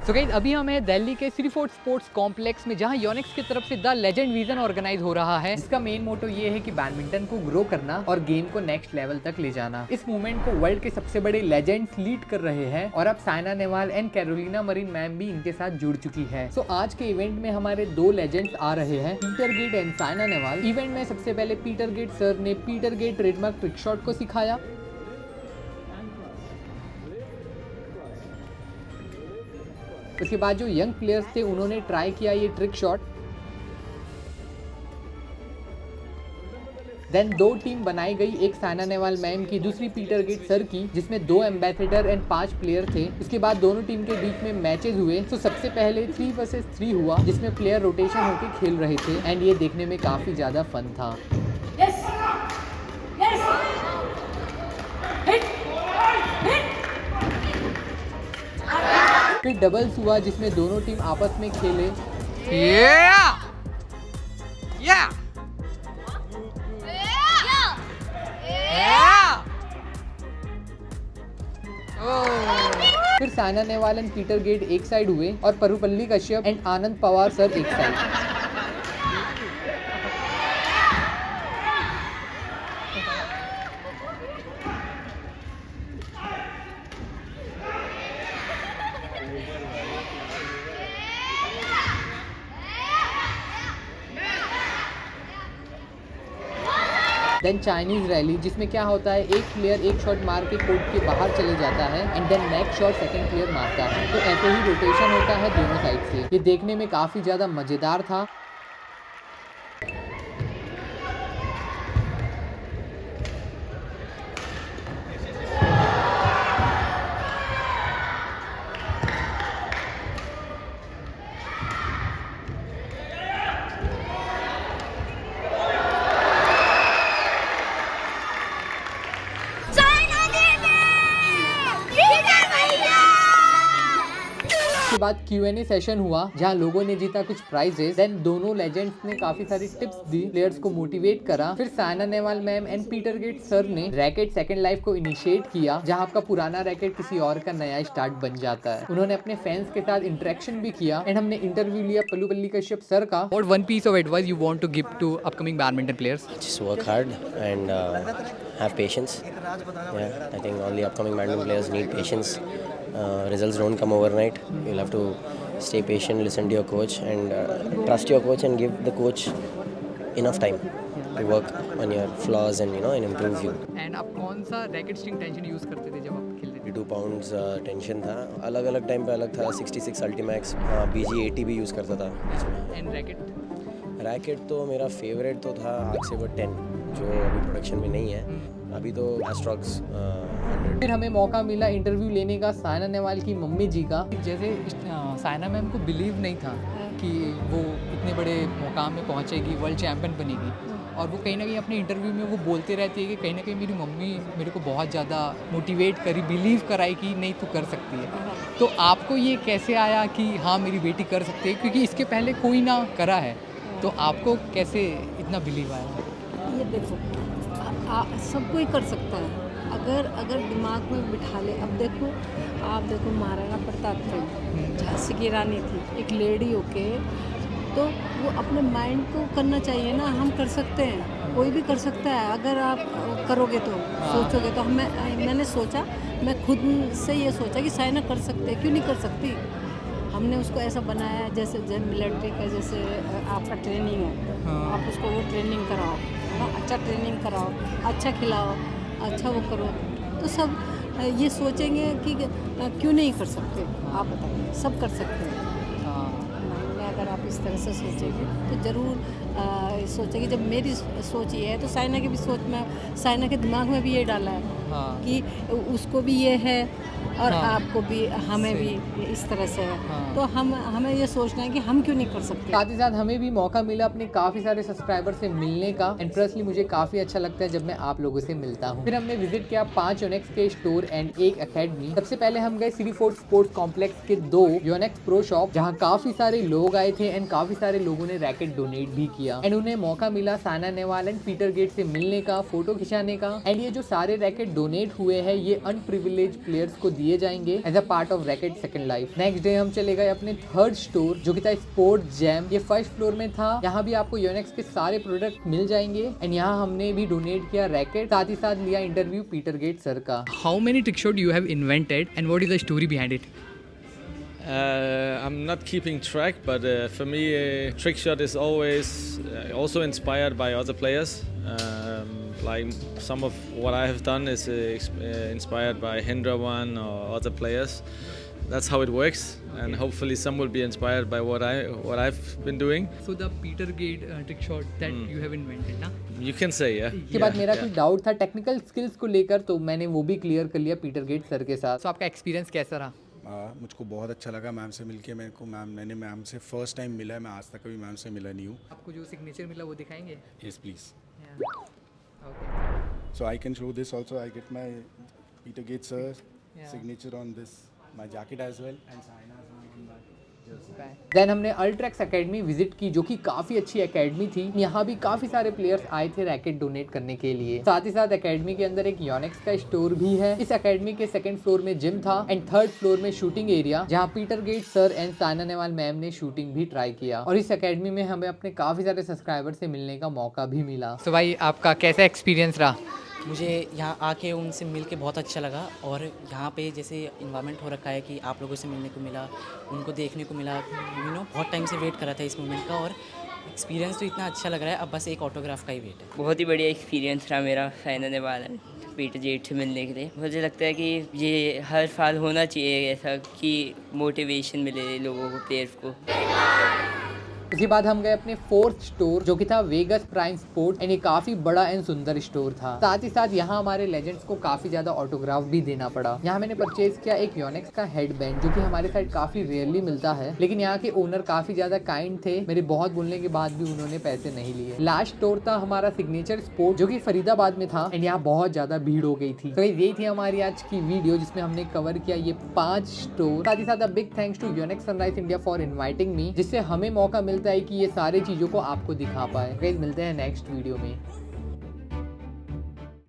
तो गाइस अभी हम हैं दिल्ली के सिटी स्पोर्ट्स कॉम्प्लेक्स में, जहां योनिक्स की तरफ से द लेजेंड विजन ऑर्गेनाइज हो रहा है, जिसका मेन मोटो ये है कि बैडमिंटन को ग्रो करना और गेम को नेक्स्ट लेवल तक ले जाना। इस मूवमेंट को वर्ल्ड के सबसे बड़े लेजेंड्स लीड कर रहे हैं और अब Saina Nehwal and Carolina marine ma'am भी इनके साथ जुड़ चुकी है। सो आज के इवेंट में हमारे दो लेजेंड्स आ रहे हैं, Peter Gade and Saina Nehwal. Event में सबसे पहले पीटर गेट सर ने Peter Gade trademark trick shot को सिखाया। उसके बाद जो यंग प्लेयर्स थे उन्होंने ट्राई किया ये ट्रिक शॉट। देन दो टीम बनाई गई, एक साइना नेहवाल मैम की, दूसरी पीटर गेट सर की, जिसमें 2 एम्बेसडर एंड 5 प्लेयर थे। उसके बाद दोनों टीम के बीच में मैचेस हुए। तो सबसे पहले 3 वर्सेस 3 हुआ, जिसमें प्लेयर रोटेशन होकर खेल रहे थे एंड ये देखने में काफी ज्यादा फन था। फिर डबल्स हुआ, जिसमें दोनों टीम आपस में खेले। फिर Saina Nehwal and Peter Gade एक साइड हुए और परुपल्ली कश्यप एंड आनंद पवार सर एक साइड। देन चाइनीज रैली, जिसमें क्या होता है, एक प्लेयर एक शॉट मार के कोर्ट के बाहर चले जाता है and then next shot second player मारता है। तो ऐसे ही रोटेशन होता है दोनों साइड से। ये देखने में काफी ज्यादा मजेदार था। उसके बाद Q&A सेशन हुआ, जहां लोगों ने जीता कुछ प्राइजेस। देन दोनों लेजेंड्स ने काफी सारी टिप्स दी, प्लेयर्स को मोटिवेट करा। फिर Saina Nehwal ma'am and Peter Gade sir ने रैकेट सेकंड लाइफ को इनिशिएट किया, जहां आपका पुराना रैकेट किसी और का नया स्टार्ट बन जाता है। उन्होंने अपने फैंस के साथ इंटरेक्शन भी किया एंड हमने इंटरव्यू लिया परुपल्ली कश्यप सर का। What one piece of advice you want to give to upcoming badminton players? Just work hard and have patience. Yeah, I think all the upcoming badminton players need patience. Results don't come overnight. You'll have to stay patient, listen to your coach, and trust your coach and give the coach enough time to work on your flaws and and improve you. And आप कौन सा racket string tension use करते थे जब आप खेलते थे? 2 pounds tension था, अलग अलग टाइम पे अलग था। 66 अल्टीमैक्स, BG 80 भी यूज़ करता था बीच में। एंड रैकेट तो मेरा फेवरेट तो था Axiver 10, जो अभी प्रोडक्शन में नहीं है। अभी तो एस्ट्रॉक्स 100। फिर हमें मौका मिला इंटरव्यू लेने का साइना नेहवाल की मम्मी जी का। जैसे साइना मैम को बिलीव नहीं था कि वो इतने बड़े मुकाम में पहुंचेगी, वर्ल्ड चैंपियन बनेगी, और वो कहीं ना कहीं अपने इंटरव्यू में वो बोलते रहती है कि कहीं ना कहीं मेरी मम्मी मेरे को बहुत ज़्यादा मोटिवेट करी, बिलीव कराई कि नहीं तू कर सकती है। तो आपको ये कैसे आया कि हाँ मेरी बेटी कर सकती है, क्योंकि इसके पहले कोई ना करा है, तो आपको कैसे इतना बिलीव आया? ये देखो, सब कोई कर सकता है अगर दिमाग में बिठा ले। अब देखो, आप देखो महाराणा प्रताप थे, झांसी की रानी थी, एक लेडी होके, तो वो अपने माइंड को करना चाहिए ना। हम कर सकते हैं, कोई भी कर सकता है अगर आप करोगे तो, सोचोगे तो। मैंने सोचा, मैं खुद से ये सोचा कि साइना कर सकते हैं, क्यों नहीं कर सकती। हमने उसको ऐसा बनाया जैसे मिलिट्री का जैसे आपका ट्रेनिंग है, आप उसको वो ट्रेनिंग कराओ, है ना, अच्छा ट्रेनिंग कराओ, अच्छा खिलाओ, अच्छा वो करो, तो सब ये सोचेंगे कि क्यों नहीं कर सकते। आप बताइए, सब कर सकते हैं। मैं अगर आप इस तरह से सोचेंगे तो ज़रूर सोचेंगे। जब मेरी सोच ये है तो साइना की भी सोच में, साइना के दिमाग में भी ये डाला है कि उसको भी ये है और आपको भी, हमें भी इस तरह से है। तो हमें ये सोचना है कि हम क्यों नहीं कर सकते। साथ ही साथ हमें भी मौका मिला अपने काफी सारे सब्सक्राइबर से मिलने का, एंड पर्सनली मुझे काफी अच्छा लगता है जब मैं आप लोगों से मिलता हूँ। फिर हमने विजिट किया 5 योनेक्स के स्टोर एंड एक एकेडमी। सबसे पहले हम गए सिटी स्पोर्ट्स कॉम्प्लेक्स के 2 योनेक्स प्रो शॉप, जहाँ काफी सारे लोग आए थे एंड काफी सारे लोगों ने रैकेट डोनेट भी किया एंड उन्हें मौका मिला Saina Nehwal and Peter Gade से मिलने का, फोटो खिंचाने का। एंड ये जो सारे रैकेट डोनेट हुए हैं ये अनप्रिविलेज प्लेयर्स को दिए जाएंगे as a part of racket second life. Next day हम चले गए अपने थर्ड स्टोर जो कि था स्पोर्ट जैम। ये फर्स्ट फ्लोर में था। यहाँ भी आपको योनेक्स के सारे प्रोडक्ट मिल जाएंगे एंड यहाँ हमने भी डोनेट किया रैकेट, साथ ही साथ लिया इंटरव्यू पीटर गेट सर का। How many trick shot you have invented and what is the story behind it? I'm not keeping track, but for me, trick shot is always also inspired by other players. Like some of what I have done is inspired by Hendra One or other players. That's how it works, and hopefully some will be inspired by what I've been doing. So the Peter Gate trick shot that you have invented, ना? You can say, yeah. के बाद मेरा कोई doubt था technical skills को लेकर, तो मैंने वो भी क्लियर कर लिया पीटर गेट सर के साथ। तो आपका एक्सपीरियंस कैसा रहा? मुझको बहुत अच्छा लगा मैम से मिलके। मैंने मैम से फर्स्ट टाइम मिला है, मैं आज तक कभी मैम से मिला नहीं हूँ। आपको जो सिग्नेचर मिला वो दिखाएंगे? Yes please. Okay. So I can show this also. I get my Peter Gade sir signature on this my jacket as well and Saina on my jersey. Then हमने अल्ट्रैक्स एकेडमी विजिट की जो कि काफ़ी अच्छी academy थी। यहाँ भी काफ़ी सारे प्लेयर्स आए थे रैकेट डोनेट करने के लिए। साथ ही साथ एकेडमी के अंदर एक योनेक्स का स्टोर भी है। इस एकेडमी के सेकंड फ्लोर में जिम था एंड थर्ड फ्लोर में शूटिंग एरिया, जहाँ Peter Gade sir and Saina Nehwal ma'am ने शूटिंग भी ट्राई किया। और इस एकेडमी में हमें अपने काफ़ी सारे सब्सक्राइबर से मिलने का मौका भी मिला। तो भाई आपका कैसा एक्सपीरियंस रहा? मुझे यहाँ आके उनसे मिल के बहुत अच्छा लगा, और यहाँ पे जैसे इन्वायरमेंट हो रखा है कि आप लोगों से मिलने को मिला, उनको देखने को मिला, बहुत टाइम से वेट कर रहा था इस मोमेंट का, और एक्सपीरियंस तो इतना अच्छा लग रहा है। अब बस एक ऑटोग्राफ का ही वेट है। बहुत ही बढ़िया एक्सपीरियंस रहा मेरा साइना नेहवाल पीटर गेट से मिलने के लिए। मुझे लगता है कि ये हर साल होना चाहिए ऐसा, कि मोटिवेशन मिले लोगों को, प्लेयर्स को। उसके बाद हम गए अपने फोर्थ स्टोर जो कि था वेगस प्राइम स्पोर्ट एंड ये काफी बड़ा एंड सुंदर स्टोर था। साथ ही साथ यहाँ हमारे लेजेंड्स को काफी ज्यादा ऑटोग्राफ भी देना पड़ा। यहाँ मैंने परचेज किया एक योनेक्स का हेडबैंड जो कि हमारे साइड काफी रेयरली मिलता है, लेकिन यहाँ के ओनर काफी ज्यादा काइंड थे। मेरे बहुत बोलने के बाद भी उन्होंने पैसे नहीं लिए। लास्ट स्टोर था हमारा सिग्नेचर स्पोर्ट जो कि फरीदाबाद में था एंड यहाँ बहुत ज्यादा भीड़ हो गई थी। तो यही थी हमारी आज की वीडियो जिसमें हमने कवर किया ये 5 स्टोर। साथ ही साथ big thanks to Yonex Sunrise India for inviting me, जिससे हमें मौका मिलता है कि ये सारी चीजों को आपको दिखा पाए। गाइस मिलते हैं नेक्स्ट वीडियो में।